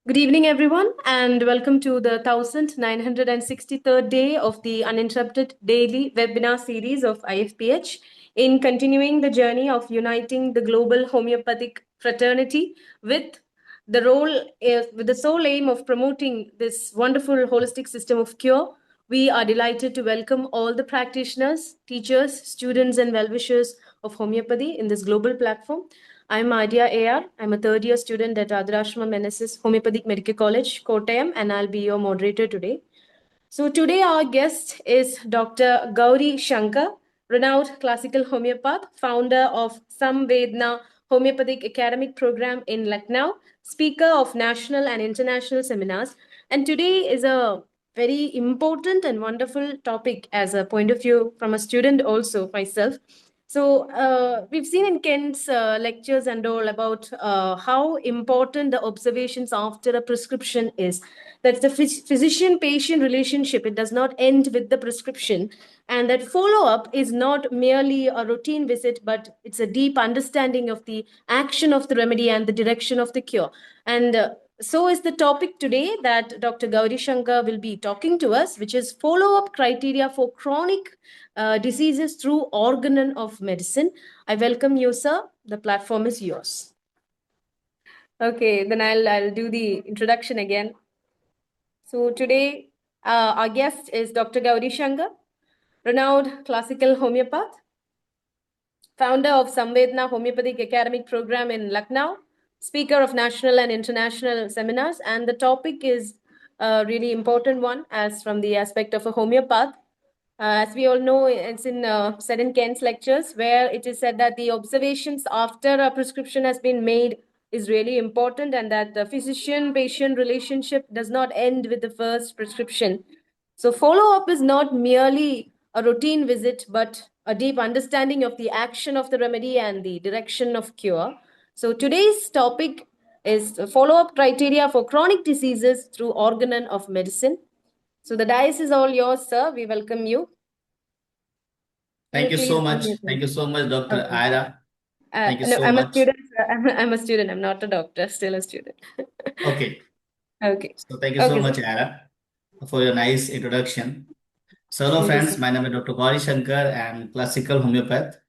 Good evening, everyone, and welcome to the 1963rd day of the uninterrupted daily webinar series of IFPH in continuing the journey of uniting the global homeopathic fraternity with with the sole aim of promoting this wonderful holistic system of cure. We are delighted to welcome all the practitioners, teachers, students, and well-wishers of homeopathy in this global platform. I'm Adia AR. I'm a third year student at Adrashma Menesis Homeopathic Medical College, Kottayam, and I'll be your moderator today. So today our guest is Dr. Gauri Shankar, renowned classical homeopath, founder of Samvedna Homeopathic Academic Program in Lucknow, speaker of national and international seminars. And today is a very important and wonderful topic as a point of view from a student also myself. So we've seen in Kent's lectures and all about how important the observations after a prescription is. That's the physician-patient relationship. It does not end with the prescription. And that follow-up is not merely a routine visit, but it's a deep understanding of the action of the remedy and the direction of the cure. And so is the topic today that Dr. Gauri Shankar will be talking to us, which is follow-up criteria for chronic diseases through organon of medicine. I welcome you, sir. The platform is yours. Okay, then I'll do the introduction again. So today, our guest is Dr. Gauri Shankar, renowned classical homeopath, founder of Samvedna Homeopathic Academic Program in Lucknow, speaker of national and international seminars, and the topic is a really important one as from the aspect of a homeopath. As we all know, it's in said in Kent's lectures, where it is said that the observations after a prescription has been made is really important, and that the physician-patient relationship does not end with the first prescription. So follow-up is not merely a routine visit, but a deep understanding of the action of the remedy and the direction of cure. So today's topic is follow-up criteria for chronic diseases through organon of medicine. So the dice is all yours, sir. We welcome you. Thank you so Please much. begin. Thank you so much, Dr. Okay. Ira. Thank you No, so I'm a much. student. Sir. I'm a student. I'm not a doctor. Still a student. Okay. Okay. So thank you so Okay, much, sir. Ira, for your nice introduction. So hello Thank you, friends, sir. my name is Dr. Gauri Shankar. I'm classical homeopath.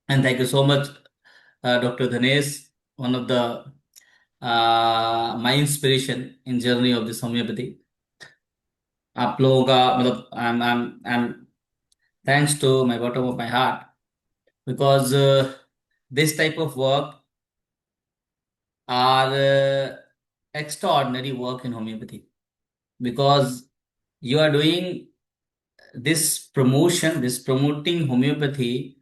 And thank you so much, Dr. Dhanesh, one of the my inspiration in journey of this homeopathy. आप लोगों का मतलब I'm thanks to my bottom of my heart because this type of work are extraordinary work in homeopathy because you are doing this promoting homeopathy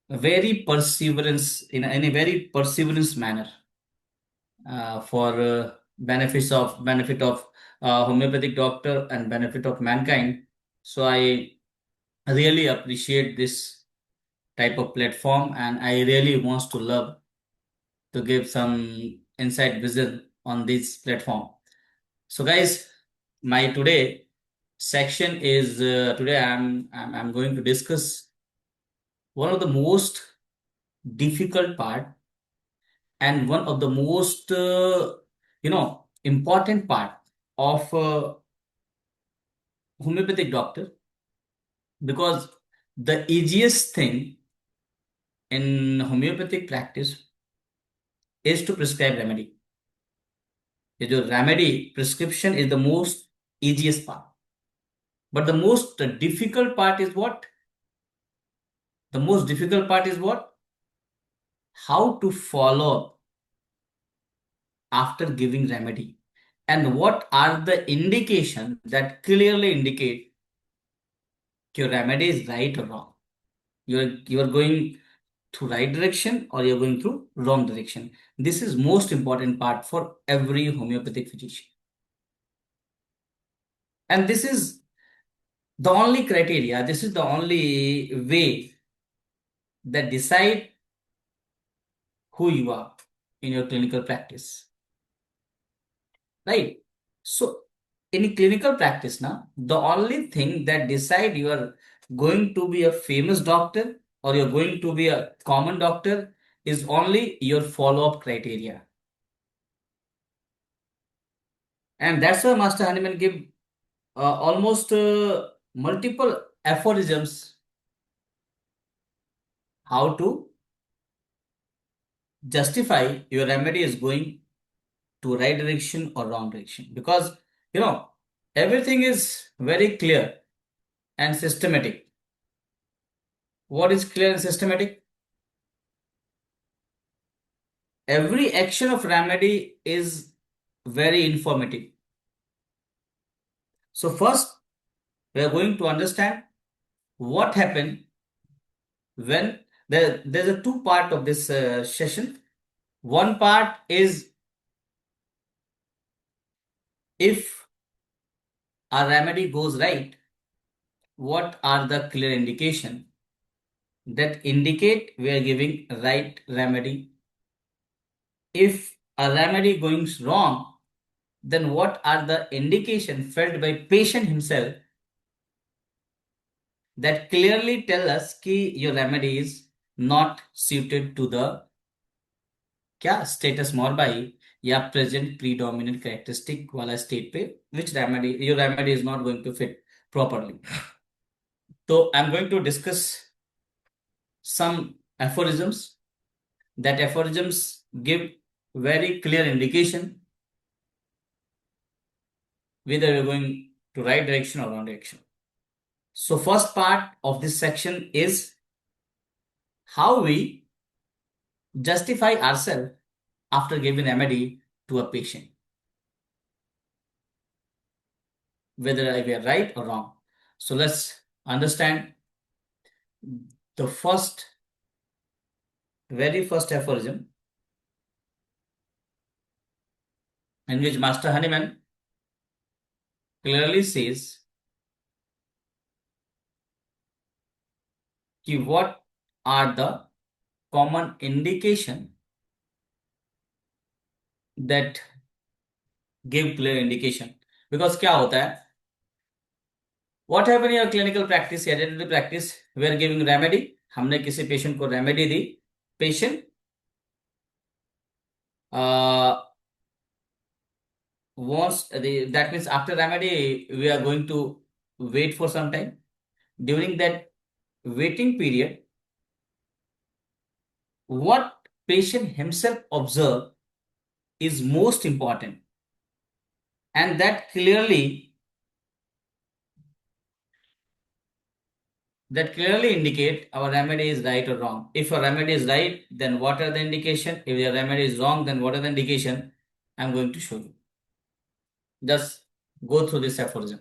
very perseverance in a very perseverance manner for benefit of homeopathic doctor and benefit of mankind. So I really appreciate this type of platform, and I really wants to love to give some insight vision on this platform. So guys, my today section is today I'm going to discuss one of the most difficult part and one of the most important part of homeopathic doctor, because the easiest thing in homeopathic practice is to prescribe remedy. The remedy prescription is the most easiest part, but the most difficult part is what? The most difficult part is what? How to follow up after giving remedy, and what are the indications that clearly indicate your remedy is right or wrong. You are going through right direction or you're going through wrong direction. This is most important part for every homeopathic physician, and this is the only criteria, this is the only way that decide who you are in your clinical practice, right? So in clinical practice now, the only thing that decide you are going to be a famous doctor or you're going to be a common doctor is only your follow-up criteria. And that's why Master Hahnemann give almost multiple aphorisms how to justify your remedy is going to right direction or wrong direction. Because, everything is very clear and systematic. What is clear and systematic? Every action of remedy is very informative. So first, we are going to understand what happened when there's a two part of this session. One part is if a remedy goes right, what are the clear indication that indicate we are giving right remedy? If a remedy goes wrong, then what are the indication felt by patient himself that clearly tell us कि your remedy is not suited to the क्या status morbi या present predominant characteristic वाला state पे which remedy your remedy is not going to fit properly. So I'm going to discuss some aphorisms. That aphorisms give very clear indication whether we're going to right direction or wrong direction. So first part of this section is how we justify ourselves after giving remedy to a patient, whether we are right or wrong. So let's understand the very first aphorism in which Master Hahnemann clearly says कि what are the common indication that give clear indication. Because क्या होता है, what happen in your clinical practice या day-to-day practice, we are giving remedy, हमने किसी patient को remedy the, patient wants that means after remedy we are going to wait for some time. During that waiting period, what patient himself observe is most important, and that clearly indicate our remedy is right or wrong. If a remedy is right, then what are the indication? If the remedy is wrong, then what are the indication? I'm going to show you. Just go through this aphorism.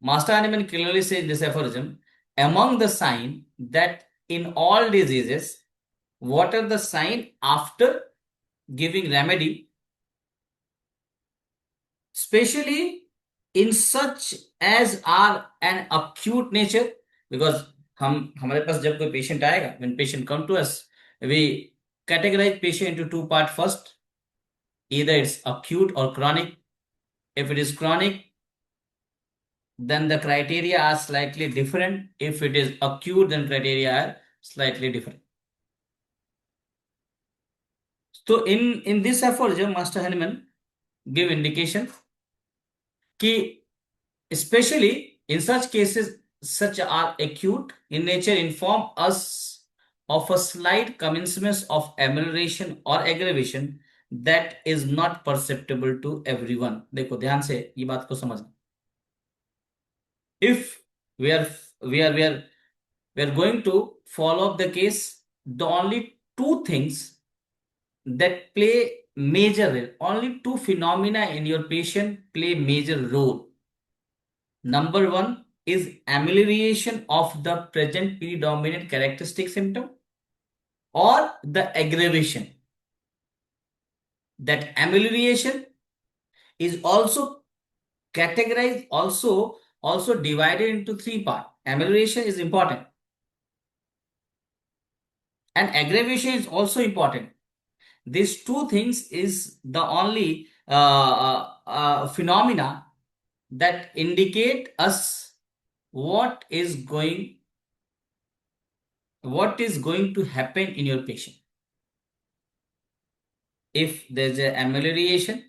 Master Hahnemann clearly says in this aphorism, among the sign that in all diseases, what are the sign after giving remedy, especially in such as are an acute nature, because हमारे पास जब कोई patient आएगा, when patient come to us, we categorize patient into two part. First, either it's acute or chronic. If it is chronic, then the criteria are slightly different. If it is acute, then criteria are slightly different. So in this aphorism, Master Hahnemann give indication कि especially in such cases such are acute in nature inform us of a slight commencement of amelioration or aggravation that is not perceptible to everyone. देखो ध्यान से ये बात को समझना. If we are we are we are we are going to follow up the case, the only two things that play major role, only two phenomena in your patient play major role. Number one is amelioration of the present predominant characteristic symptom or the aggravation. That amelioration is also categorized, also divided into three parts. Amelioration is important and aggravation is also important. These two things is the only phenomena that indicate us what is going to happen in your patient. If there's an amelioration,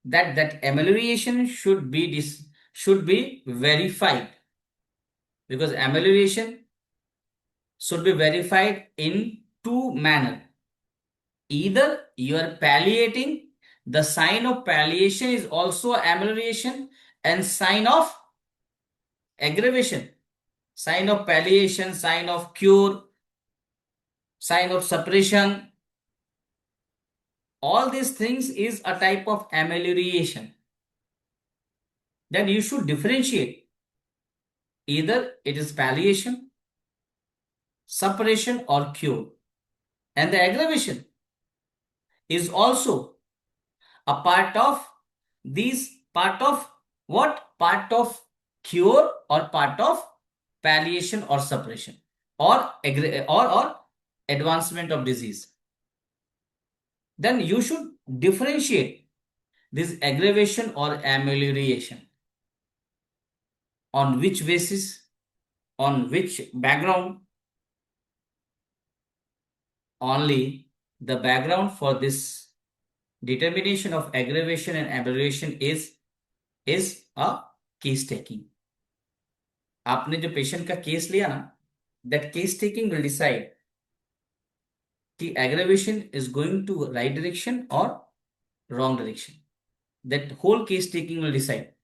that amelioration should be verified, because amelioration should be verified in two manner. Either you are palliating, the sign of palliation is also amelioration, and sign of aggravation, sign of palliation, sign of cure, sign of suppression, all these things is a type of amelioration. Then you should differentiate. Either it is palliation, suppression, or cure. And the aggravation is also a part of these, part of what? Part of cure or part of palliation or suppression or advancement of disease. Then you should differentiate this aggravation or amelioration. On which basis? On which background? Only the background for this determination of aggravation and amelioration is a case taking. आपने जो patient का case लिया ना, that case taking will decide कि aggravation is going to right direction or wrong direction. That whole case taking will decide.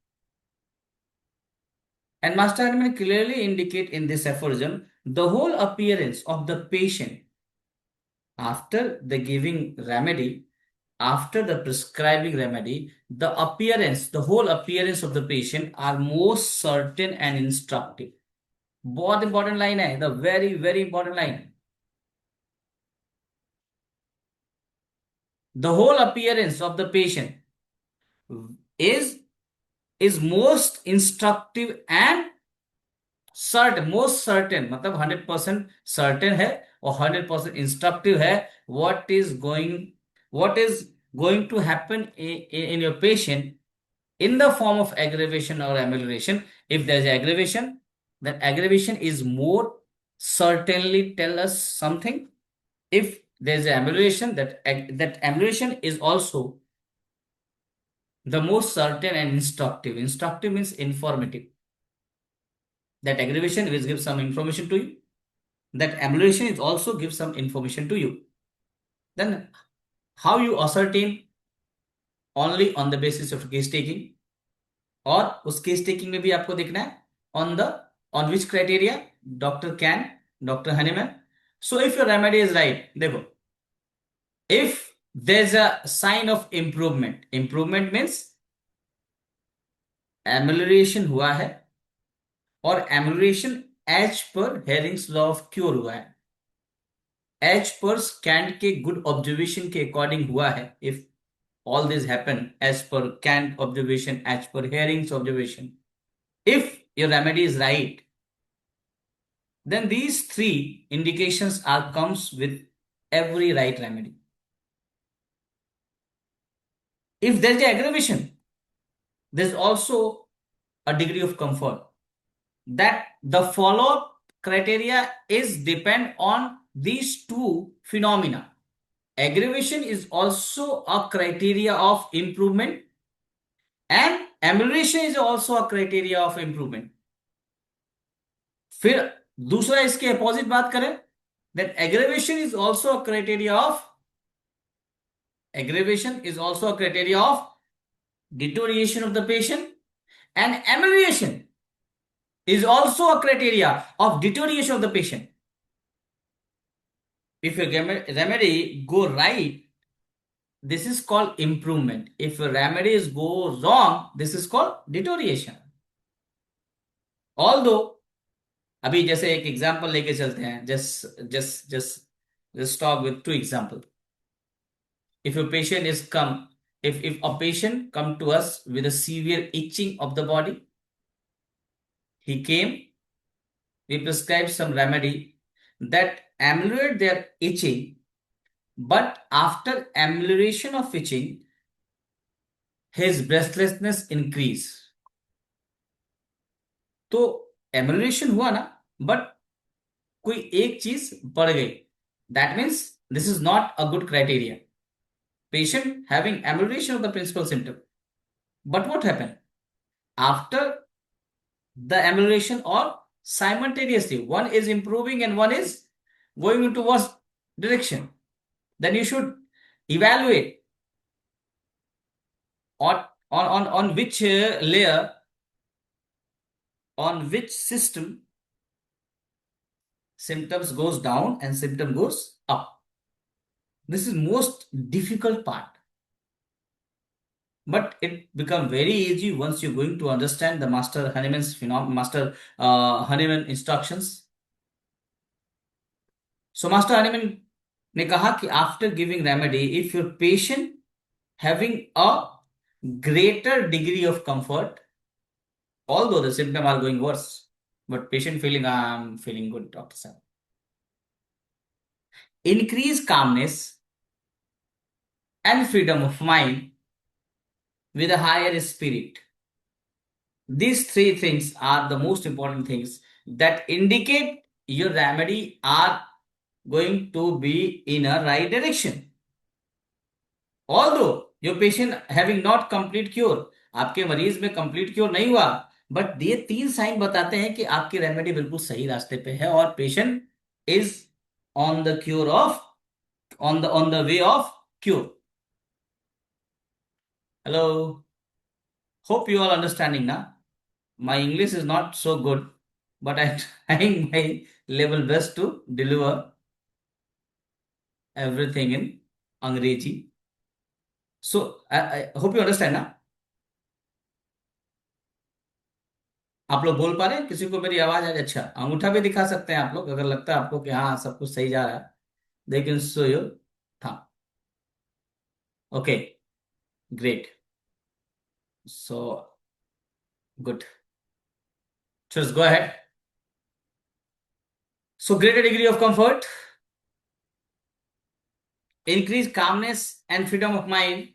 And Master Hardiman clearly indicate in this aphorism the whole appearance of the patient after the giving remedy, after the prescribing remedy, the appearance, the whole appearance of the patient are most certain and instructive. बहुत important line है, the very very important line. The whole appearance of the patient is most instructive and certain. Most certain मतलब 100% certain है और 100% instructive है. What is going to happen in your patient in the form of aggravation or amelioration. If there is aggravation, that aggravation is more certainly tell us something. If there is amelioration, that amelioration is also the most certain and instructive. Instructive means informative. That aggravation will give some information to you. That amelioration is also give some information to you. Then how you ascertain? Only on the basis of case taking. और उस case taking में भी आपको देखना है on which criteria? Dr. Can, Dr. Honeyman. So if your remedy is right, देखो, if there's a sign of improvement means amelioration हुआ है और amelioration as per Hering's law of cure हुआ है, as per Kant के good observation के according हुआ है. If all this happen as per Kant observation, as per Hering's observation, if your remedy is right, then these three indications comes with every right remedy. If there is aggravation, there is also a degree of comfort that the follow-up criteria is depend on these two phenomena. Aggravation is also a criteria of improvement and amelioration is also a criteria of improvement. फिर दूसरा इसके opposite बात करें, that aggravation is also a criteria of deterioration of the patient, and amelioration is also a criteria of deterioration of the patient. If your remedy go right, this is called improvement. If your remedies go wrong, this is called deterioration. Although अभी जैसे एक example लेके चलते हैं, just talk with two example. If a patient come to us with a severe itching of the body, he came, we prescribed some remedy that ameliorate their itching, but after amelioration of itching, his breathlessness increase. तो amelioration हुआ ना, but कोई एक चीज बढ़ गई. That means this is not a good criteria. Patient having amelioration of the principal symptom, But what happened? After the amelioration or simultaneously, one is improving and one is going into what direction, then you should evaluate on which layer, on which system symptoms goes down and symptom goes up. This is most difficult part, but it become very easy once you're going to understand the master Hahnemann instructions. So master Hahnemann ने कहा कि after giving remedy, if your patient having a greater degree of comfort, although the symptoms are going worse, but patient feeling, I'm feeling good, doctor sir. Increase calmness and freedom of mind with a higher spirit. These three things are the most important things that indicate your remedy are going to be in a right direction. Although your patient having not complete cure, आपके मरीज में complete cure नहीं हुआ, but ये तीन sign बताते हैं कि आपकी रेमेडी बिल्कुल सही रास्ते पे है और patient is on the cure of on the way of cure. Hello, hope you all understanding now. My English is not so good, but I'm trying my level best to deliver everything in Angrezi. So I hope you understand now. आप लोग बोल पा रहे हैं? किसी को मेरी आवाज आ रही? अच्छा, अंगूठा भी दिखा सकते हैं आप लोग अगर लगता है आपको कि हाँ सब कुछ सही जा रहा है. They can show you. हाँ, okay, great. So good. Just go ahead. So greater degree of comfort, increased calmness and freedom of mind,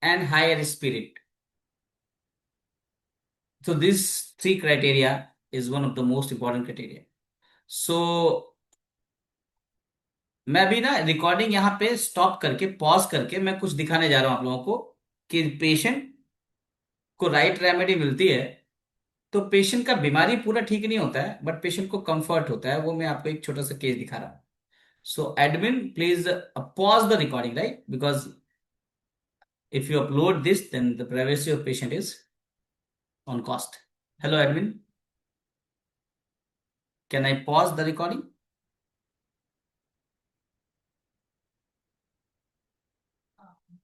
and higher spirit. So these three criteria is one of the most important criteria. So मैं भी ना recording यहाँ पे stop करके pause करके मैं कुछ दिखाने जा रहा हूँ आप लोगों को कि पेशेंट को राइट रेमेडी मिलती है तो पेशेंट का बीमारी पूरा ठीक नहीं होता है बट पेशेंट को कंफर्ट होता है. वो मैं आपको एक छोटा सा केस दिखा रहा हूँ. So admin, please pause the recording, right? Because if you upload this, then the privacy of patient is on cost. Hello, admin. Can I pause the recording?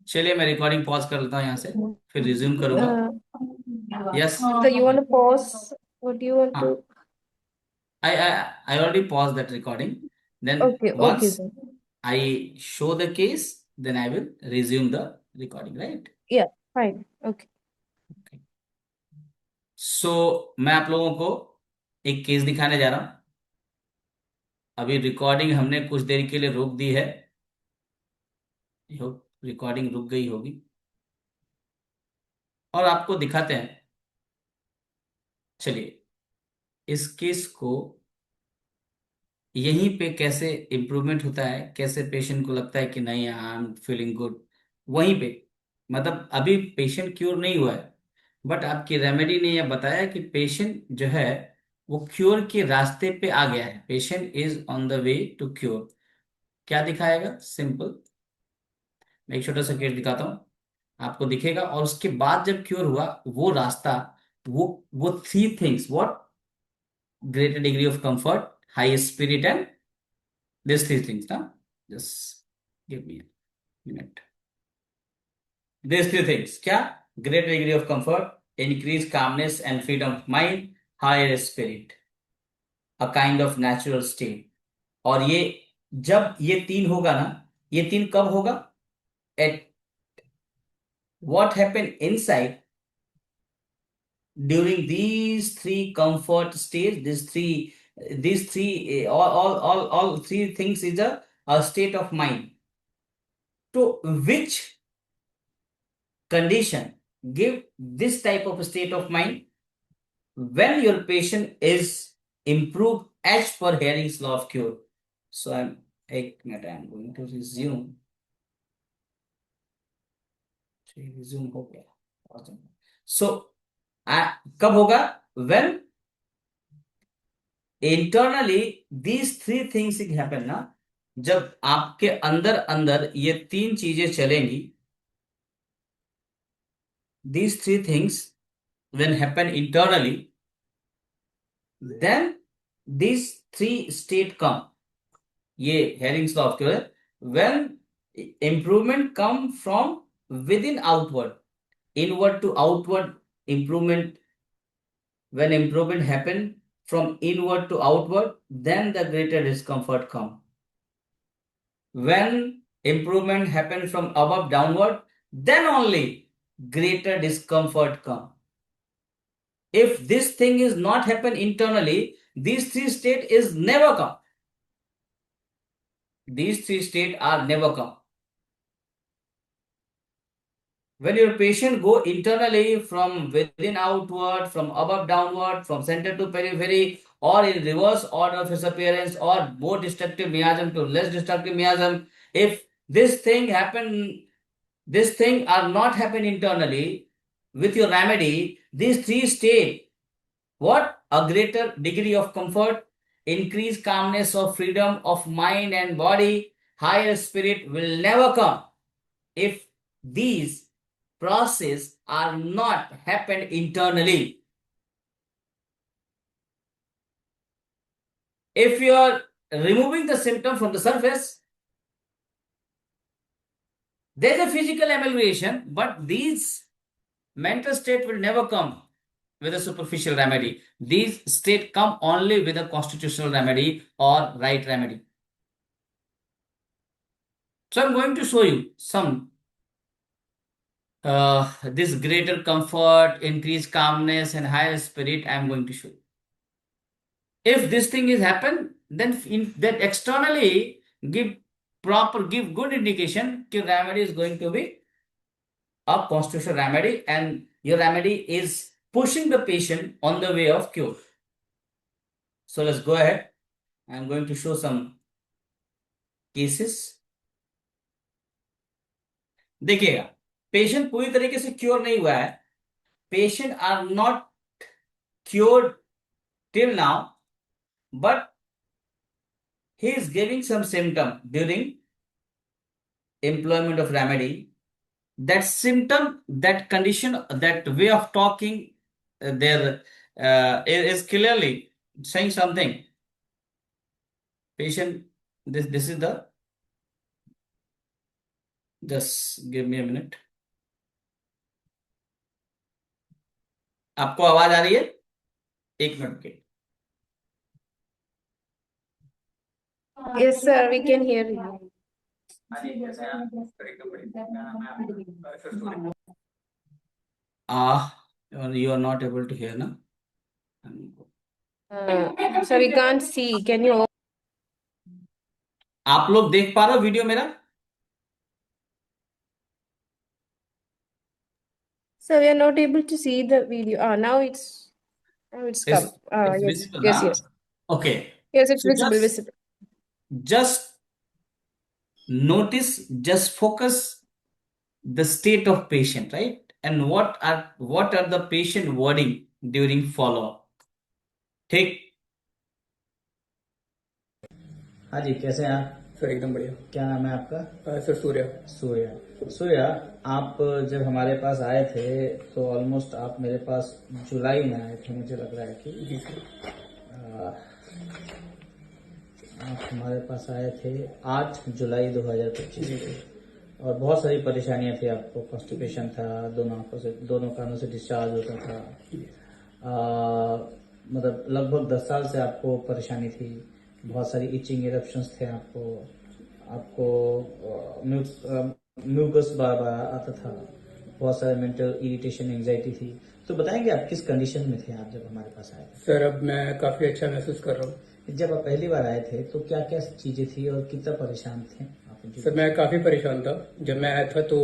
चलिए मैं रिकॉर्डिंग पॉज कर लेता हूँ यहाँ से फिर रिज्यूम करूंगा. Yes. So you want to pause? What do you want to? I already paused that recording. Then Okay, once sir. I show the case, then I will resume the recording, right? Yeah, fine. Okay. So मैं आप लोगों को एक case दिखाने जा रहा हूं. अभी रिकॉर्डिंग हमने कुछ देर के लिए रोक दी है. रिकॉर्डिंग रुक गई होगी और आपको दिखाते हैं. चलिए इस केस को यहीं पे कैसे इम्प्रूवमेंट होता है, कैसे पेशेंट को लगता है कि नहीं आई एम फीलिंग गुड, वहीं पे. मतलब अभी पेशेंट क्योर नहीं हुआ है बट आपकी रेमेडी ने यह बताया कि पेशेंट जो है वो क्योर के रास्ते पे आ गया है. Patient is on the way to cure. क्या दिखाएगा? सिंपल, मैं एक छोटा सा केस दिखाता हूँ आपको दिखेगा. और उसके बाद जब क्योर हुआ वो रास्ता, वो three things, what? Greater degree of comfort, high spirit and these three things, ना? Just give me a minute. These three things, क्या? Greater degree of comfort, increased calmness and freedom of mind, higher spirit, a kind of natural state. और ये जब ये तीन होगा ना, ये तीन कब होगा? At what happened inside during these three comfort states, these three all three things is a state of mind. To which condition give this type of state of mind? When your patient is improved as per Hering's law of cure. So I'm going to resume. Resume हो गया. So कब होगा? When internally these three things happen ना, जब आपके अंदर अंदर ये तीन चीजें चलेंगी, these three things when happen internally, then these three state come. ये हेरिंग्स लॉ ऑफ क्यों है? When improvement come from within outward, inward to outward improvement, when improvement happen from inward to outward, then the greater discomfort come. When improvement happen from above downward, then only greater discomfort come. If this thing is not happen internally, these three state is never come. These three state are never come. When your patient go internally from within outward, from above downward, from center to periphery, or in reverse order of his appearance, or more destructive miasm to less destructive miasm, if this thing are not happen internally, with your remedy, these three state, what? A greater degree of comfort, increased calmness of freedom of mind and body, higher spirit will never come if these process are not happened internally. If you are removing the symptom from the surface, there is a physical amelioration, but these mental state will never come with a superficial remedy. These state come only with a constitutional remedy or right remedy. So I'm going to show you some this greater comfort, increased calmness, and higher spirit. I am going to show you. If this thing is happen, then then externally give good indication that remedy is going to be a constitutional remedy, and your remedy is pushing the patient on the way of cure. So let's go ahead. I'm going to show some cases. देखिएगा, patient पूरी तरीके से cure नहीं हुआ है. Patient are not cured till now, but he is giving some symptom during employment of remedy. That symptom, that condition, that way of talking, there is clearly saying something. Patient, this is the, just give me a minute. आपको आवाज आ रही है? एक minute के. Yes, sir, we can hear you. You are not able to hear, na? So we can't see. Can you? आप लोग देख पा रहे हो वीडियो मेरा? So we are not able to see the video. Now it's come. It's Yes, visible yes, now? yes. Okay. Yes, it's So visible, visible. just notice, just focus the state of patient, right? And what are the patient wording during follow-up. ठीक. हाँ जी, कैसे हैं आप? Sir एकदम बढ़िया. क्या नाम है आपका? सर सूर्या. सूर्या, आप जब हमारे पास आए थे तो ऑलमोस्ट आप मेरे पास जुलाई में आए थे, मुझे लग रहा है कि जी सर. आप हमारे पास आए थे 8 जुलाई 2025 में, और बहुत सारी परेशानियां थी आपको. कॉन्स्टिपेशन था, दोनों कानों से डिस्चार्ज होता था. मतलब लगभग 10 साल से आपको परेशानी थी. बहुत सारी इचिंग इरप्शंस थे आपको म्यूकस बार बार आता था. बहुत सारे मेंटल इरिटेशन, एंजाइटी थी. तो बताएंगे आप किस कंडीशन में थे आप जब हमारे पास आए थे? सर अब मैं काफी अच्छा महसूस कर रहा हूँ. जब आप पहली बार आए थे तो क्या क्या चीजें थी और कितना परेशान थे आप? सर मैं काफी परेशान था. जब मैं आया था तो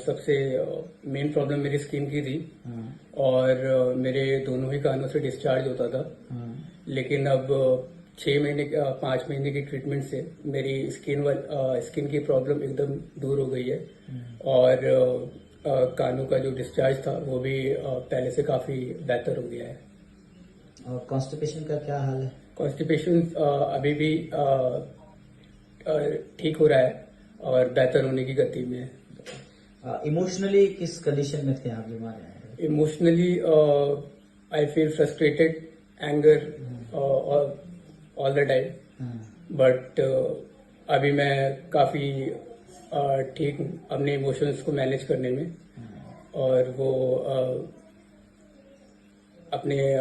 सबसे मेन प्रॉब्लम मेरी स्किन की थी. और मेरे दोनों ही कानों से डिस्चार्ज होता था. लेकिन अब 5 महीने की ट्रीटमेंट से मेरी स्किन की प्रॉब्लम एकदम दूर हो गई है. और कानों का जो डिस्चार्ज था वो भी पहले से काफ़ी बेहतर हो गया है। और कॉन्स्टिपेशन का क्या हाल है? कॉन्स्टिपेशन अभी भी ठीक हो रहा है और बेहतर होने की गति में है। इमोशनली किस कंडीशन में थे आप बीमार हैं? Emotionally I feel frustrated, anger all the time, but अभी मैं काफ़ी ठीक हूँ अपने इमोशंस को मैनेज करने में, और वो अपने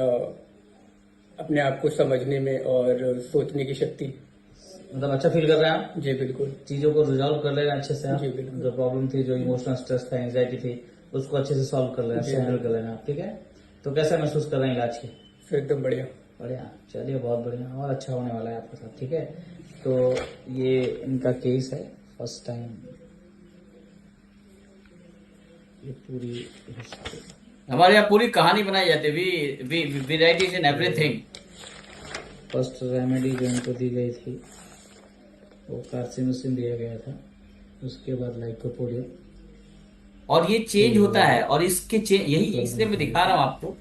आप को समझने में और सोचने की शक्ति। मतलब अच्छा फील कर रहे हैं आप? जी बिल्कुल। चीजों को रिजॉल्व कर ले रहे हैं अच्छे से आप? जी बिल्कुल। जो प्रॉब्लम थी, जो इमोशनल स्ट्रेस था, एंजाइटी थी, उसको अच्छे से सॉल्व कर ले रहे हैं, जी, हैंडल कर ले रहे हैं आप, ठीक है? तो कैसा महसूस कर रहे हैं इलाज की? फिर एकदम बढ़िया। बढ़िया, चलिए बहुत बढ़िया, और अच्छा होने वाला है आपके साथ, ठीक है? तो ये इनका केस है, फर्स्ट टाइम ये पूरी हिस्ट्री हमारे यहाँ पूरी कहानी बनाई जाती है। We right is in everything. First remedy जो इनको दी गई थी वो कार्सिनोसिन दिया गया था, उसके बाद लाइकोपोडियम, और ये चेंज होता है, और इसके यही इसलिए मैं दिखा रहा हूं आपको।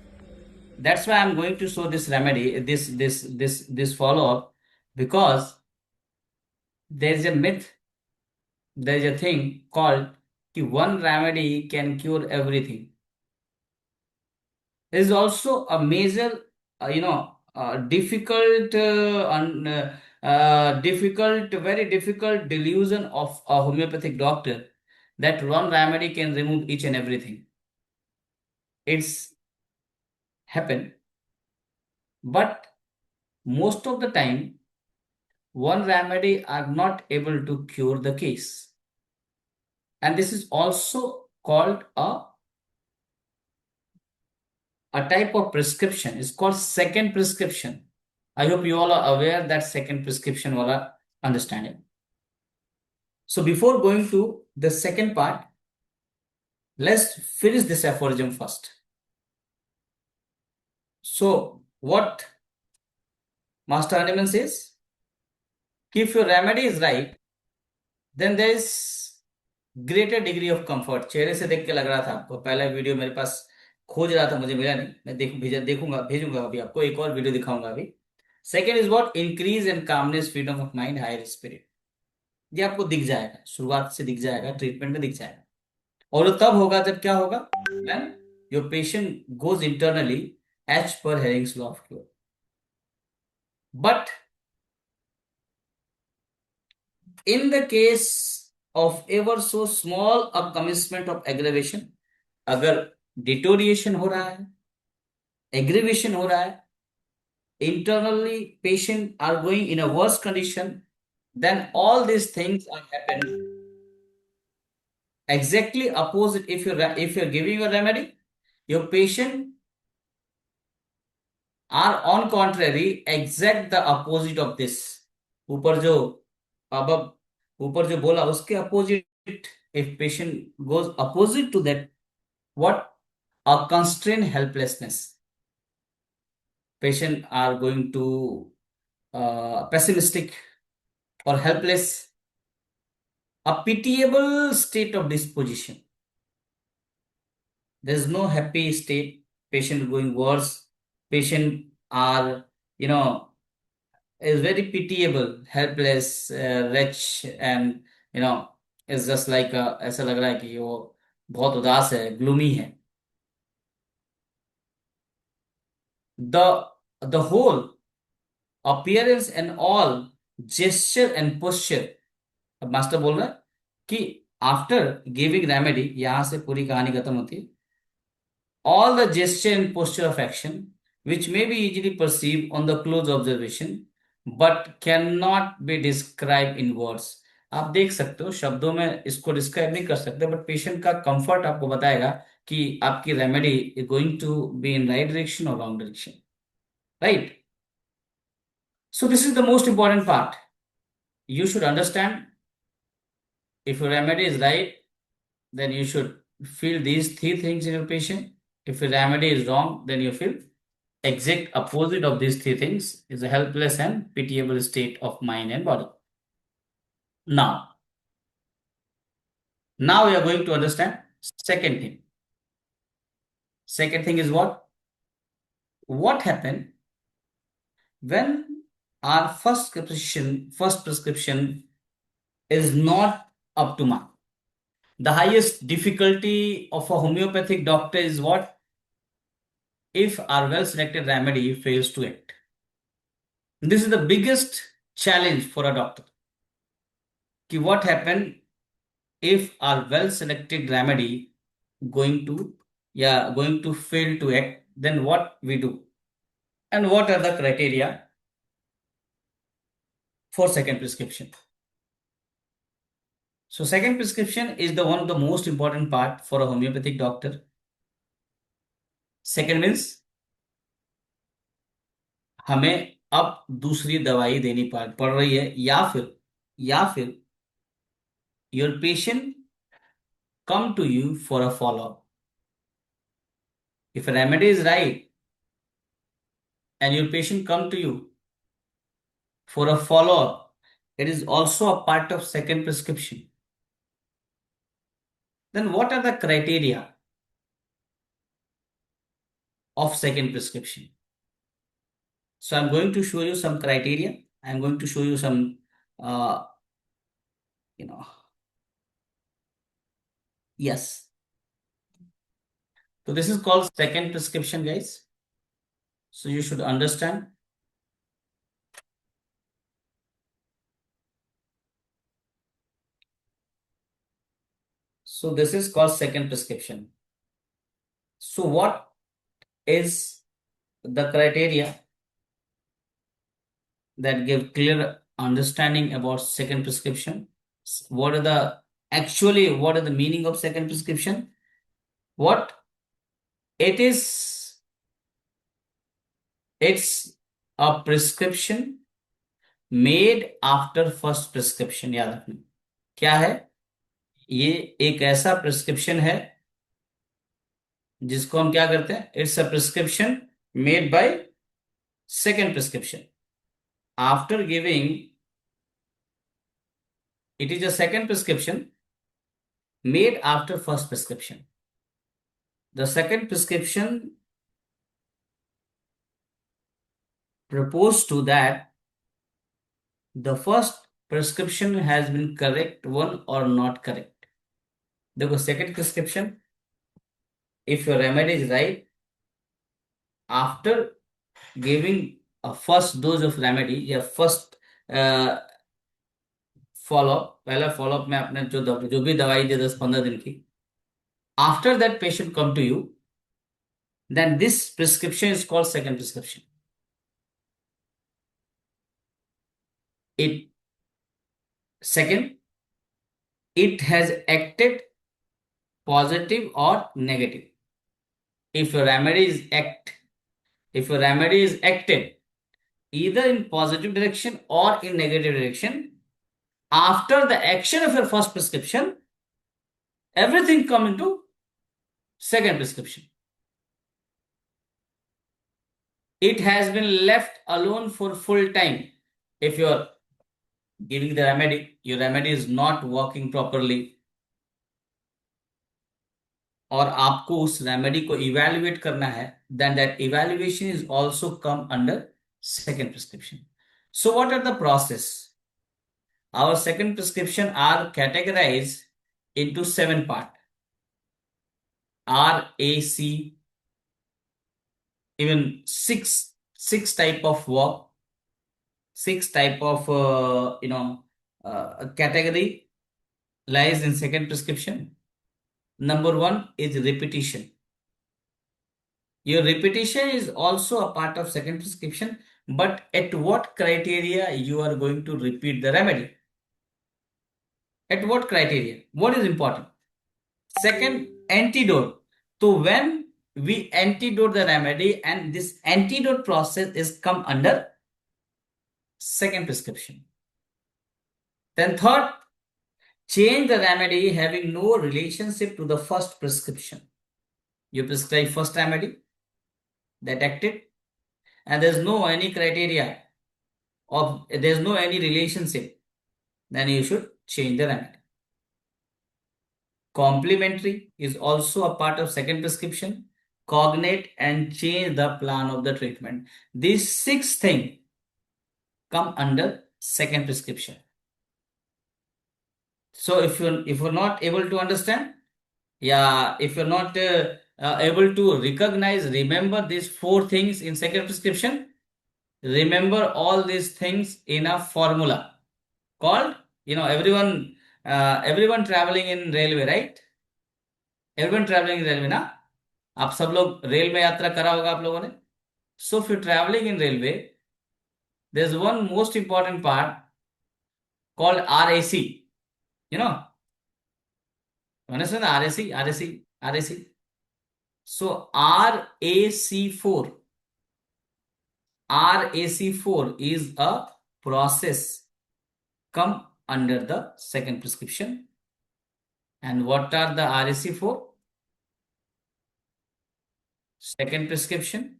That's why I am going to show this remedy, this follow up, because there is a myth, there is a thing called कि one remedy can cure everything. There is also a major, difficult, very difficult delusion of a homeopathic doctor that one remedy can remove each and everything. It's happened, but most of the time, one remedy are not able to cure the case, and this is also called a type of prescription. Is called second prescription. I hope you all are aware that second prescription wala understanding. So before going to the second part, let's finish this aphorism first. So what Master Hahnemann says, if your remedy is right, then there is greater degree of comfort. चेहरे से देख के लग रहा था आपको, पहला video मेरे पास खोज रहा था, मुझे मिला नहीं, मैं भेजूंगा अभी आपको, एक और वीडियो दिखाऊंगा अभी। Second is what, increase and calmness, freedom of mind, higher spirit. ये आपको दिख जाएगा, शुरुआत से दिख जाएगा, ट्रीटमेंट में दिख जाएगा। और वो तब होगा जब क्या होगा, when your patient goes internally as per Hering's law of cure. But in the case of ever so small a commencement of aggravation, अगर डिटोरिएशन हो रहा है, एग्रीवेशन हो रहा है, internally patient are going in a worse condition, then all these things are happening exactly opposite. If you're giving a remedy, your patient are on contrary exact the opposite of this. ऊपर जो अब ऊपर जो बोला उसके opposite, if patient goes opposite to that, what, a constrained helplessness. Patient are going to pessimistic or helpless, a pitiable state of disposition. There is no happy state. Patient going worse. Patient are, is very pitiable, helpless, wretch, and is just like ऐसा लग रहा है कि वो बहुत उदास है, gloomy है. The whole appearance and all gesture and posture. अब मास्टर बोल रहा है कि आफ्टर गिविंग रेमेडी, यहां से पूरी कहानी खत्म होती है, all the gesture and posture of action which may be easily perceived on the close observation but cannot be described in words. आप देख सकते हो, शब्दों में इसको डिस्क्राइब नहीं कर सकते, बट पेशेंट का कंफर्ट आपको बताएगा कि आपकी remedy is going to be in right direction और wrong direction, right? So this is the most important part. You should understand, if your remedy is right, then you should feel these three things in your patient. If your remedy is wrong, then you feel exact opposite of these three things, is a helpless and pitiable state of mind and body. Now we are going to understand Second thing. Second thing is what? What happened when our first prescription is not up to mark? The highest difficulty of a homeopathic doctor is what? If our well-selected remedy fails to act. This is the biggest challenge for a doctor. What happened if our well-selected remedy going to fail to act? Then what we do? And what are the criteria for second prescription? So second prescription is the one of the most important part for a homeopathic doctor. Second means हमें अब दूसरी दवाई देनी पड़ रही है, या फिर your patient come to you for a follow-up. If a remedy is right and your patient come to you for a follow-up, it is also a part of second prescription. Then what are the criteria of second prescription? So I'm going to show you some criteria. I'm going to show you some, yes. So this is called second prescription, guys. So you should understand. So this is called second prescription. So what is the criteria that give clear understanding about second prescription? What are the meaning of second prescription? What it is? It's a prescription made after first prescription. याद रखना क्या है ये? एक ऐसा prescription है जिसको हम क्या करते हैं? It's a prescription made by second prescription after giving. It is a second prescription made after first prescription. The second prescription proposed to that the first prescription has been correct one or not correct. देखो second prescription, if your remedy is right, after giving a first dose of remedy या first follow-up, पहला follow-up में आपने जो भी दवाई दी 10-15 दिन की, after that patient come to you, then this prescription is called second prescription. Second, it has acted positive or negative. If your remedy is acted either in positive direction or in negative direction, after the action of your first prescription, everything come into second prescription. It has been left alone for full time. If you're giving the remedy, your remedy is not working properly, और आपको उस remedy को evaluate करना है, then that evaluation is also come under second prescription. So what are the process? Our second prescription are categorized into 7 parts. R, A, C, even 6 type of work, 6 type of category lies in second prescription. Number 1 is repetition. Your repetition is also a part of second prescription, but at what criteria you are going to repeat the remedy? At what criteria? What is important? Second, antidote. So when we antidote the remedy, and this antidote process is come under second prescription. Then third, change the remedy having no relationship to the first prescription. You prescribe first remedy that acted, and there's no any criteria of there's no any relationship, then you should change the remedy. complementary is also a part of second prescription, cognate and change the plan of the treatment. These 6 things come under second prescription. So if you're not able to understand, if you're not able to recognize, remember these 4 things in second prescription, remember all these things in a formula called, everyone traveling in railway, right? Everyone traveling in railway, ना? आप सब लोग rail में यात्रा करा होगा आप लोगों ने. So if you're traveling in railway, there's one most important part called RAC. You know? You understand the RAC? So RAC4 is a process come under the second prescription. And what are the RAC4? Second prescription.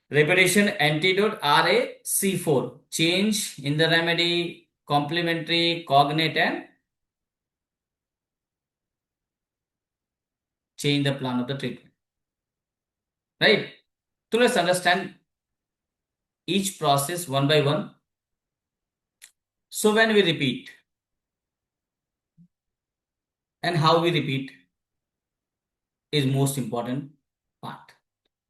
Repetition, antidote, RAC4. Change in the remedy, complementary, cognate, and change the plan of the treatment. Right? So let's understand each process one by one. So when we repeat and how we repeat is most important part.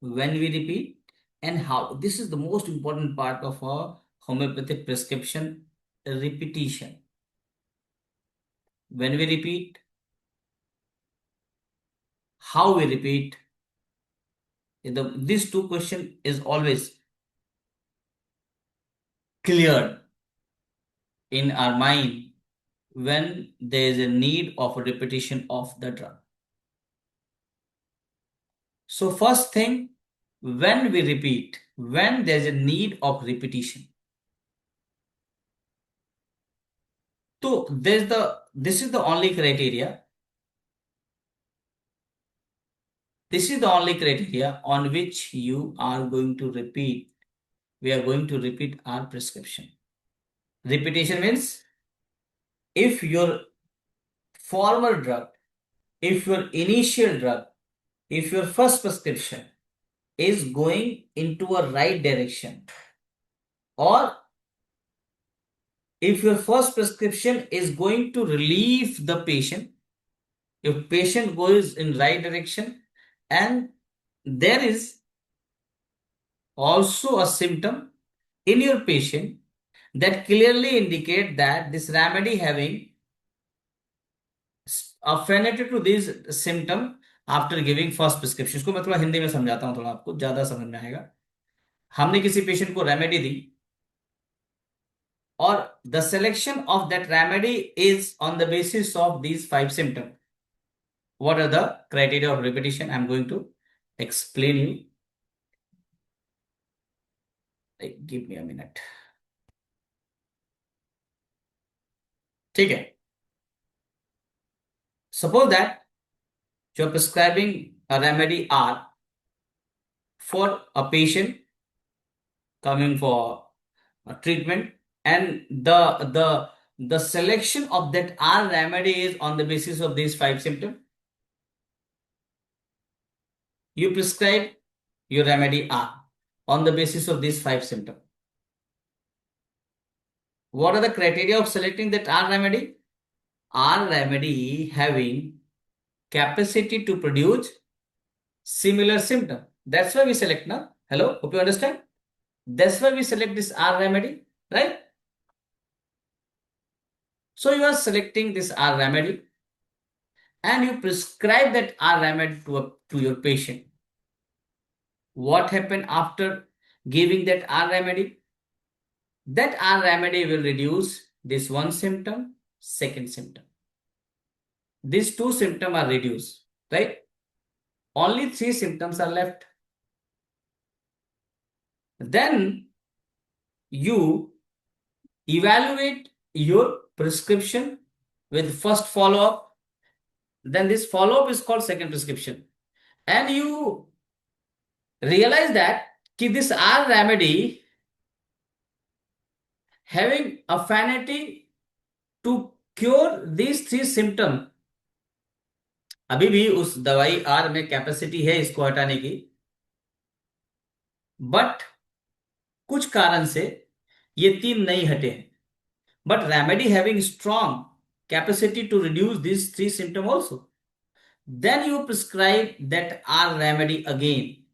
When we repeat and how, this is the most important part of a homeopathic prescription, repetition. When we repeat, how we repeat, these 2 questions is always cleared in our mind when there is a need of a repetition of the drug. So first thing, when we repeat, when there is a need of repetition. So this is the only criteria. This is the only criteria on which you are going to repeat. We are going to repeat our prescription. Repetition means if your former drug, if your initial drug, if your first prescription is going into a right direction, or if your first prescription is going to relieve the patient, if patient goes in right direction, and there is also a symptom in your patient that clearly indicate that this remedy having affinity to this symptom after giving first prescription. इसको मैं थोड़ा हिंदी में समझाता हूं, थोड़ा आपको ज्यादा समझ में आएगा. हमने किसी पेशेंट को रेमेडी दी और the selection of that remedy is on the basis of these 5 symptoms. What are the criteria of repetition? I'm going to explain you. Give me a minute. ठीक है. Suppose that you're prescribing a remedy R for a patient coming for a treatment, and the selection of that R remedy is on the basis of these 5 symptoms. You prescribe your remedy R on the basis of these 5 symptoms. What are the criteria of selecting that R remedy? R remedy having capacity to produce similar symptom. That's why we select now. Hello, hope you understand. That's why we select this R remedy, right? So you are selecting this R remedy and you prescribe that R remedy to your patient. What happened after giving that R remedy? That R remedy will reduce this one symptom, second symptom. These 2 symptoms are reduced, right? Only 3 symptoms are left. Then you evaluate your prescription with first follow-up. Then this follow-up is called second prescription. And you realize that this R remedy having affinity to cure these three symptoms. अभी भी उस दवाई are में capacity है इसको हटाने की, but कुछ कारण से ये तीन नहीं हटे हैं. But remedy having strong capacity to reduce this three symptom also, then you prescribe that are remedy again,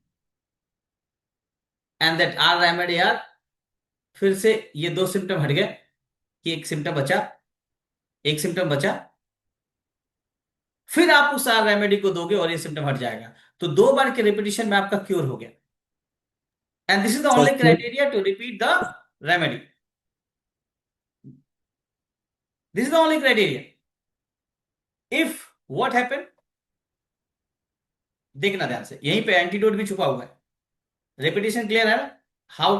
and that are remedy are, फिर से ये दो सिम्टम हट गए कि एक सिम्टम बचा, एक सिम्टम बचा, फिर आप उस आर रेमेडी को दोगे और ये सिम्टम हट जाएगा. तो 2 बार के रिपीटिशन में आपका क्योर हो गया. And this is the only criteria to repeat the remedy. This is the only criteria. If what happened, देखना ध्यान से, यहीं पे एंटीडोट भी छुपा हुआ है. रिपीटिशन क्लियर है? How,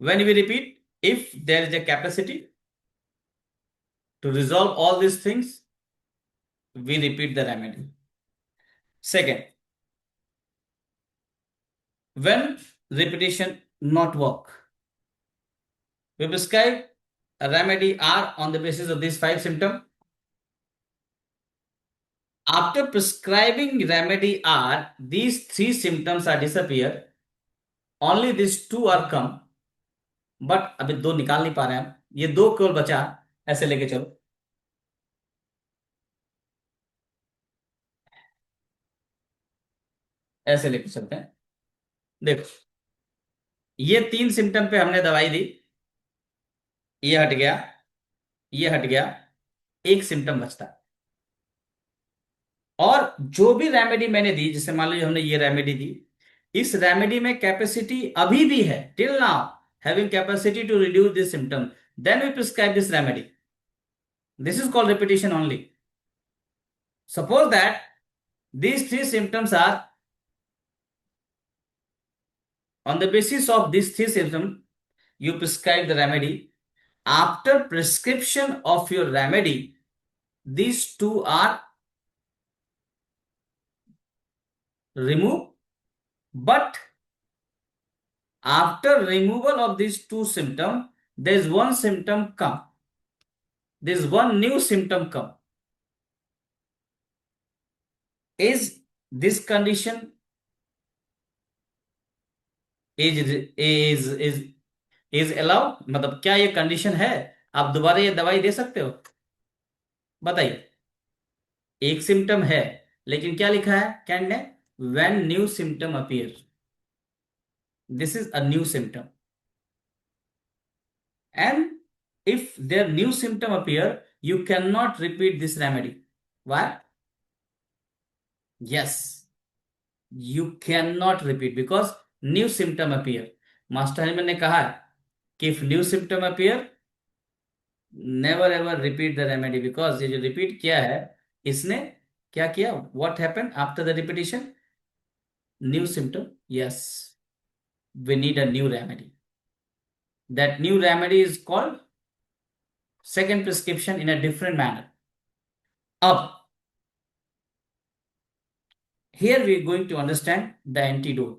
when we repeat, if there is a capacity to resolve all these things, we repeat the remedy. Second, when repetition not work, we prescribe a remedy R on the basis of these 5 symptoms. After prescribing remedy R, these 3 symptoms are disappear. Only these 2 are come. But अभी 2 निकाल नहीं पा रहे हैं हम, ये 2 केवल बचा. ऐसे लेके चलो, ऐसे लेके चलते हैं. देखो, ये 3 सिम्टम पे हमने दवाई दी, ये हट गया, ये हट गया, एक सिम्टम बचता है. और जो भी रेमेडी मैंने दी, जैसे मान लीजिए हमने ये रेमेडी दी, इस रेमेडी में कैपेसिटी अभी भी है, till now having capacity to reduce this symptom, then we prescribe this remedy. This is called repetition only. Suppose that these 3 symptoms are, on the basis of these 3 symptoms, you prescribe the remedy. After prescription of your remedy, these 2 are removed, but after removal of these 2 symptoms, there is one symptom come. There is one new symptom come. Is this condition is allowed? मतलब क्या ये condition है? आप दोबारा ये दवाई दे सकते हो? बताइए. एक सिम्टम है, लेकिन क्या लिखा है कैन ने? When new symptom appears. This is a new symptom. And if their new symptom appear, you cannot repeat this remedy. Why? Yes, you cannot repeat because new symptom appear. Master Hellman ने कहा है कि if new symptom appear, never ever repeat the remedy, because ये जो repeat किया है, इसने क्या किया? What happened after the repetition? New symptom. Yes, we need a new remedy. That new remedy is called second prescription in a different manner. Up here we are going to understand the antidote.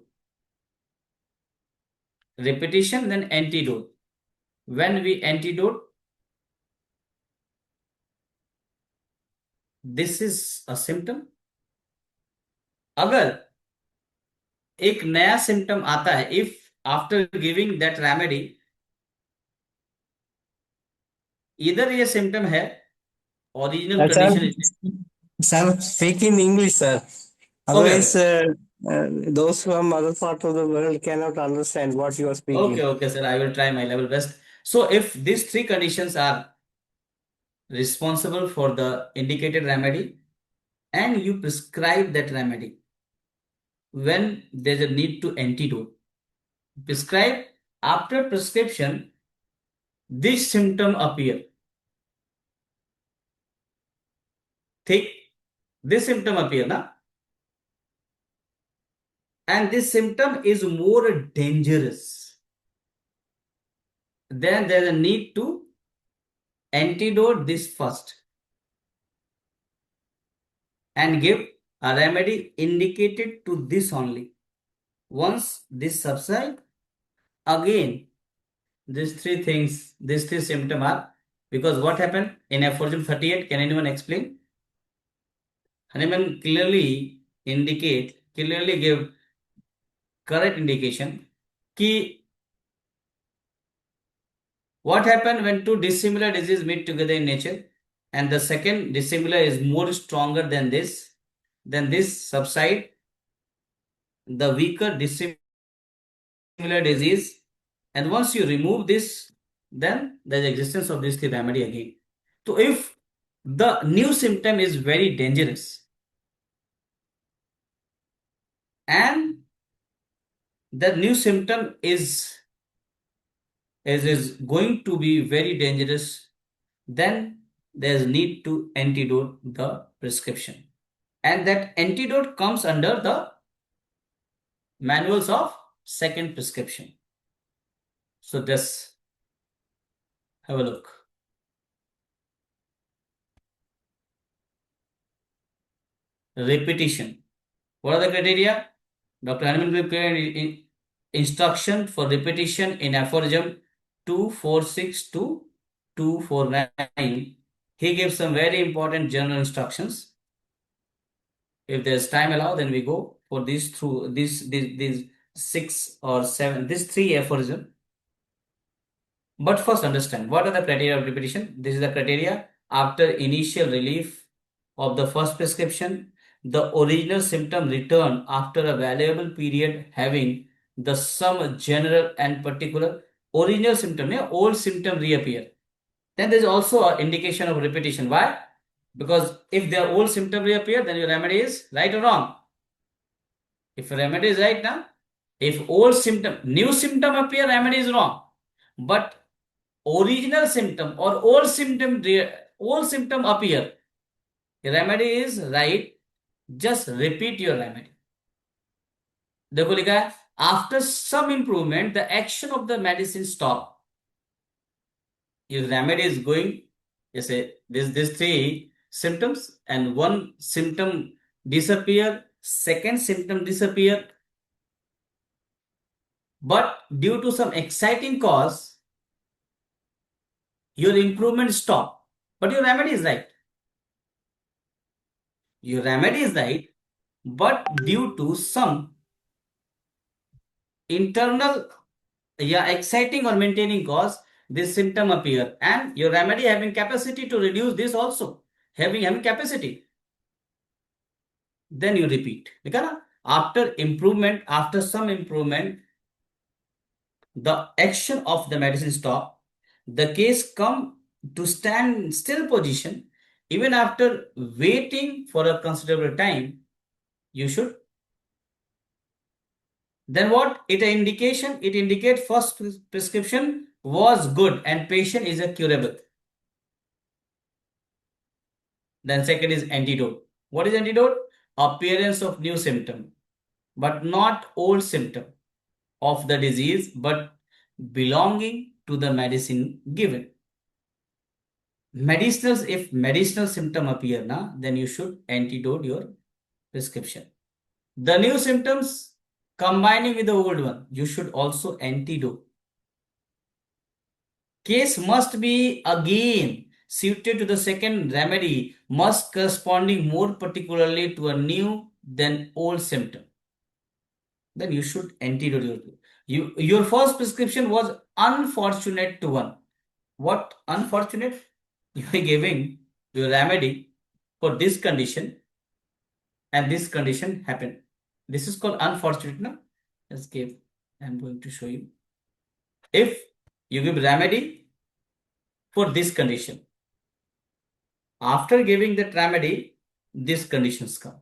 Repetition, then antidote. When we antidote, this is a symptom. अगर एक नया symptom आता है, if after giving that remedy, इधर ये symptom है, original condition. Sir, speak in English, sir. Otherwise, those from other part of the world cannot understand what you are speaking. Okay, sir. I will try my level best. So, if these 3 conditions are responsible for the indicated remedy, and you prescribe that remedy, when there's a need to antidote, prescribe. After prescription, this symptom appear. ठीक, this symptom appear ना, and this symptom is more dangerous. Then there's a need to antidote this first and give a remedy indicated to this only. Once this subside, again these 3 things, these 3 symptoms are Because what happened in aphorism 38? Can anyone explain? Hahnemann clearly gave correct indication कि what happened when two dissimilar diseases meet together in nature, and the second dissimilar is more stronger than this subside, the weaker dissimilar disease, and once you remove this, then there's existence of this remedy again. So if the new symptom is very dangerous and the new symptom is going to be very dangerous, then there's need to antidote the prescription, and that antidote comes under the manuals of second prescription. So this, have a look. Repetition. What are the criteria? Dr. Hahnemann will create instruction for repetition in aphorism 246 to 249. He gives some very important general instructions. If there's time allowed, then we go for these 6 or 7, these 3 aphorisms. But first understand what are the criteria of repetition. This is the criteria. After initial relief of the first prescription, the original symptom return after a valuable period having the some general and particular original symptom, old symptom reappear. Then there is also an indication of repetition. Why? Because if their old symptom reappear, then your remedy is right or wrong. If remedy is right now, if old symptom, new symptom appear, remedy is wrong. But original symptom or old symptom appear, remedy is right. Just repeat your remedy. देखो लिखा है after some improvement the action of the medicine stop. Your remedy is going, जैसे this 3 symptoms and one symptom disappear, second symptom disappear, but due to some exciting cause your improvement stop, but your remedy is right. Your remedy is right, but due to some internal exciting or maintaining cause, this symptom appear, and your remedy having capacity to reduce this also, having capacity, then you repeat. After some improvement, the action of the medicine stop, the case come to stand still position. Even after waiting for a considerable time, you should. Then what? It indicate first prescription was good and patient is a curable. Then second is antidote. What is antidote? Appearance of new symptom, but not old symptom of the disease, but belonging to the medicine given. If medicinal symptom appear, then you should antidote your prescription. The new symptoms combining with the old one, you should also antidote. Case must be again suited to the second remedy, must corresponding more particularly to a new than old symptom. Then you should antidote your first prescription was unfortunate to one. What unfortunate? You are giving your remedy for this condition and this condition happened. This is called unfortunate, no? Let's give. I'm going to show you. If you give remedy for this condition, after giving that remedy, these conditions come.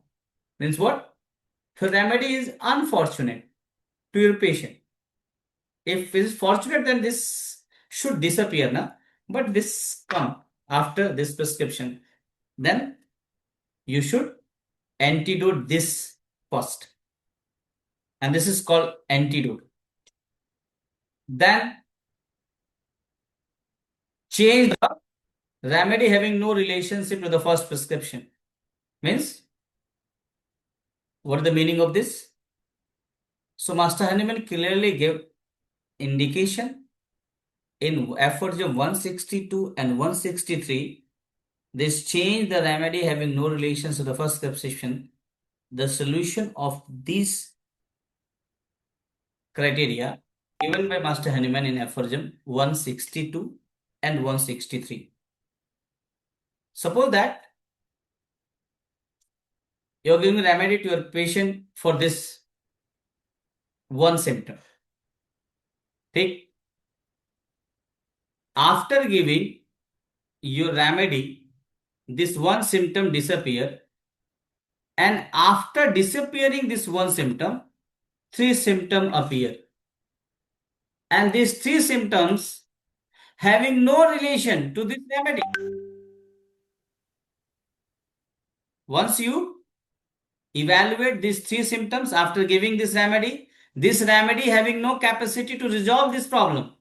Means what? The remedy is unfortunate to your patient. If it is fortunate, then this should disappear, na? But this come after this prescription. Then you should antidote this first. And this is called antidote. Then change the remedy having no relationship to the first prescription. Means, what is the meaning of this? So Master Hahnemann clearly gave indication in aphorism 162 and 163, this change the remedy having no relations to the first prescription. The solution of these criteria given by Master Hahnemann in aphorism 162 and 163. Suppose that you're giving a remedy to your patient for this one symptom. Take after giving your remedy, this one symptom disappear, and after disappearing this one symptom, 3 symptoms appear, and these 3 symptoms having no relation to this remedy. Once you evaluate these 3 symptoms after giving this remedy having no capacity to resolve this problem,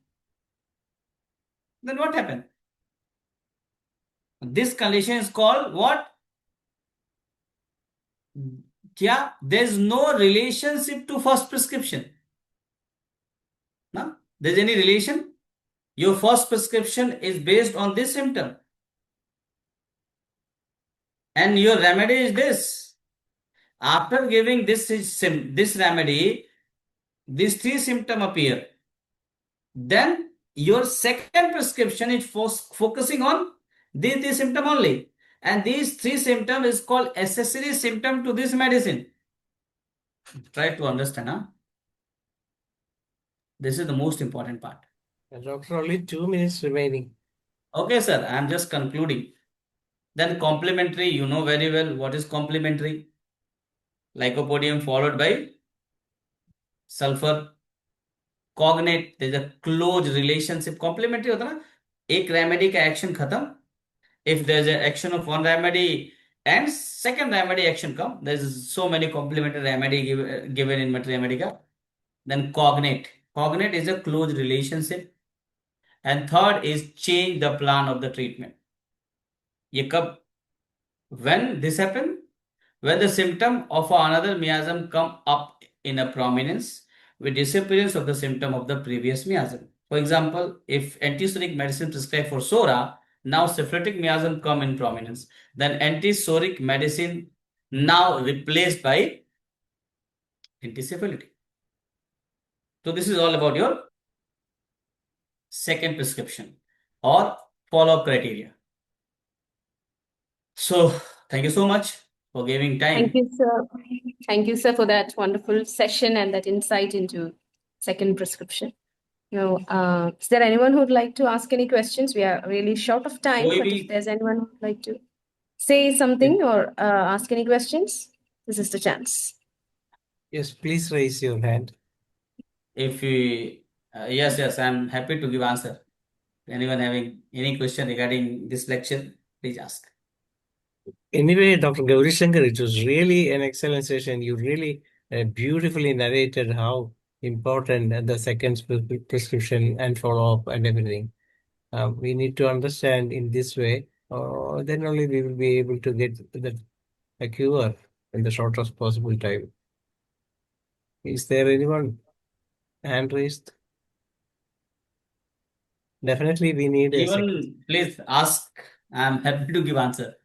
then what happened? This condition is called what? Yeah, there's no relationship to first prescription. No? There's any relation? Your first prescription is based on this symptom. And your remedy is this. After giving this remedy, these 3 symptoms appear. Then your second prescription is focusing on this symptom only. And these 3 symptoms is called accessory symptom to this medicine. Try to understand, huh? This is the most important part. Doctor, only 2 minutes remaining. Okay, sir. I am just concluding. Then complementary, you know very well what is complementary. Lycopodium followed by sulfur. Cognate, there is a close relationship. Complementary होता ना, एक remedy का action खत्म. If there is an action of one remedy and second remedy action come, there is so many complementary remedy given in Matriamedica. Then cognate. Cognate is a close relationship. And third is change the plan of the treatment. ये कब? When this happen? When the symptom of another miasm come up in a prominence with disappearance of the symptom of the previous miasm. For example, if antisoric medicine prescribed for psora, now syphilitic miasm come in prominence. Then antisoric medicine now replaced by antisyphilitic. So this is all about your second prescription or follow-up criteria. So thank you so much for giving time. Thank you, sir. Thank you, sir, for that wonderful session and that insight into second prescription. Now, is there anyone who would like to ask any questions? We are really short of time, but if there's anyone who would like to say something or ask any questions, this is the chance. Yes, please raise your hand. If we, yes, I'm happy to give answer. Anyone having any question regarding this lecture, please ask. Anyway, Dr. Gauri Shankar, it was really an excellent session. You really beautifully narrated how important the second prescription and follow-up and everything. We need to understand in this way, then only we will be able to get a cure in the shortest possible time. Is there anyone hand raised? Definitely we need a second. Even please ask. I'm happy to give answer.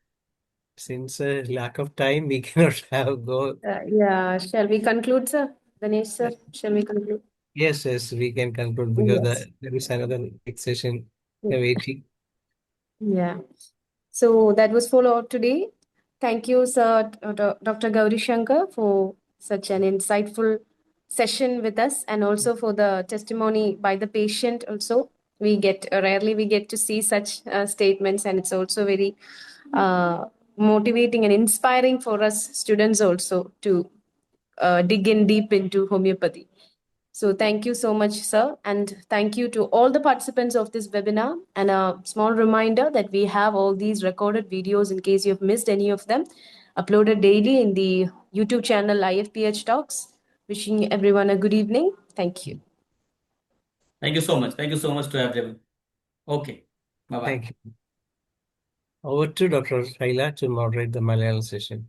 Since lack of time, we cannot have go. Yeah, shall we conclude, sir? Ganesh, sir, shall we conclude? Yes, we can conclude because Yes. there is another big session waiting. Yeah. So that was follow-up today. Thank you, sir, Dr. Gauri Shankar, for such an insightful session with us, and also for the testimony by the patient. Also, we get rarely we get to see such statements, and it's also very motivating and inspiring for us students also to dig in deep into homeopathy. So thank you so much, sir. And thank you to all the participants of this webinar. And a small reminder that we have all these recorded videos in case you've missed any of them, uploaded daily in the YouTube channel IFPH Talks. Wishing everyone a good evening. Thank you. Thank you so much. Thank you so much to everyone. Okay. Bye-bye. Thank you. Over to Dr. Shaila to moderate the Malayalam session.